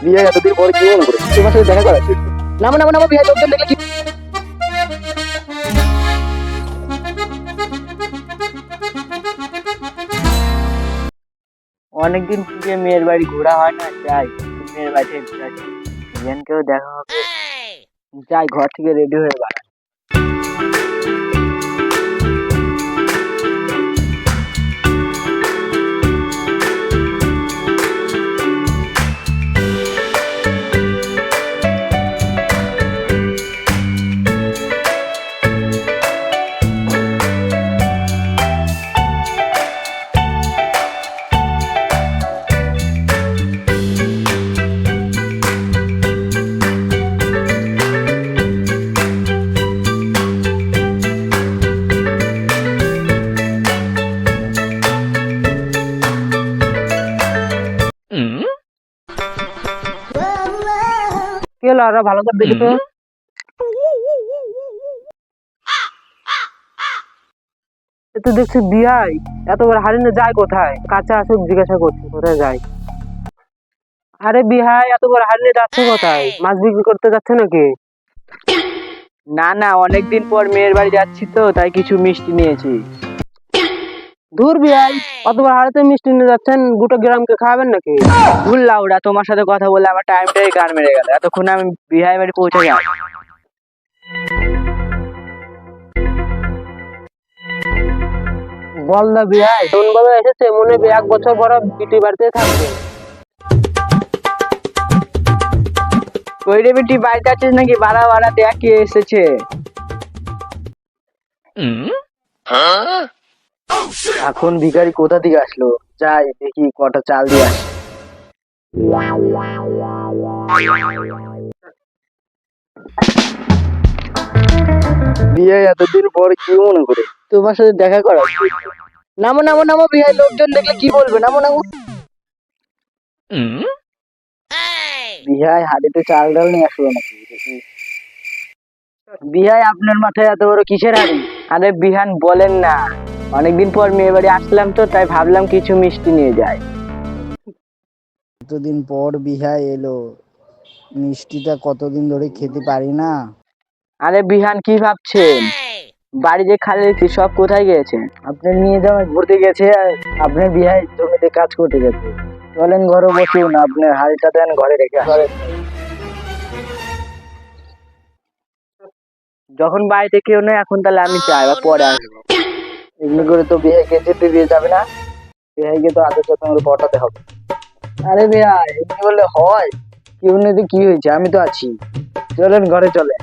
বিয়ে এতদিন পরে কি মনে করে তোমার সাথে দেখা করাচ্ছি। নামো নামো নামো, বিয়ে লোকজন দেখলে কি। অনেকদিন থেকে মেয়ের বাড়ি ঘোরা হয় না, যাই মেয়ের বাড়ি বিয়ানকেও দেখা হবে। যাই ঘর থেকে রেডি হয়ে বাড়া। কি হলো, আরো ভালো করে দেখি তো। এ তো দেখছি বিয়াই এত বড় হারিয়ে যায় কোথায়? কাছে আসুক জিজ্ঞাসা করছি কোথায় যায়। আরে বিহাই এত বড় হারিয়ে যাচ্ছে কোথায়? মাছ বিক্রি করতে যাচ্ছে নাকি? না না, অনেকদিন পর মেয়ের বাড়ি যাচ্ছি তো তাই কিছু মিষ্টি নিয়েছি। দূর বিয়াই, অতবার হাড়িতে মিষ্টি নিয়ে যাচ্ছেন, গোটা গ্রামকে খাওয়াবেন নাকি? ভুললা ওরা, তোমার সাথে কথা বলে আমার টাইমটাই গান মেরে গেল। এতক্ষণ আমি বিহাই বাড়ি পৌঁছে যাই। বল না বিহাই, কোন ভাবে এসেছে? মনে হয় 1 বছর বড় বিটি বাড়িতে থাকবে। ওই রে বিটি, বাড়িতে আছিস নাকি? বাড়া বাড়া দেখ কে এসেছে। এখন ভিখারি কোথা থেকে আসলো? যাই দেখি কটা চাল দিয়ে আসি। বিয়ে এতদিন পর কি মনে করে তোমার সাথে দেখা করা। নামো নামো নামো, বিয়ে লোকজন দেখলে কি বলবে? নামো নামো। বিহাই হাড়িতে চাল ডাল নিয়ে আসলো নাকি? বিহাই আপনার মাথায় এত বড় কিসের হাড়ি? আরে বিহান বলেন না, অনেকদিন পর মেয়ে বাড়ি আসলাম তো তাই ভাবলাম কিছু মিষ্টি নিয়ে যাই। এতদিন পর বিহাই এলো, মিষ্টিটা কতদিন ধরে খেতে পারি না। আরে বিহান কি ভাবছেন? বাড়ি যে খালি রেখেছি সব কোথায় গিয়েছে? আপনার নিয়ে যাওয়া ঘুরতে গেছে, আর আপনার বিহাই জমিতে কাজ করতে গেছে। চলেন ঘরে বসুন, আপনার হাড়িটা দেন ঘরে রেখে আসেন। যখন বাড়িতে কেউ নেই এখন তাহলে আমি চাই বা পরে আসবো। এমনি করে তো বিহাইকে যেতে দিয়ে যাবে না, বিহাইকে তো আদর যত্ন করে পটাতে হবে। আরে বিহাই এমনি বললে হয়? কেউ নেই তো কি হয়েছে, আমি তো আছি। চলেন ঘরে চলে।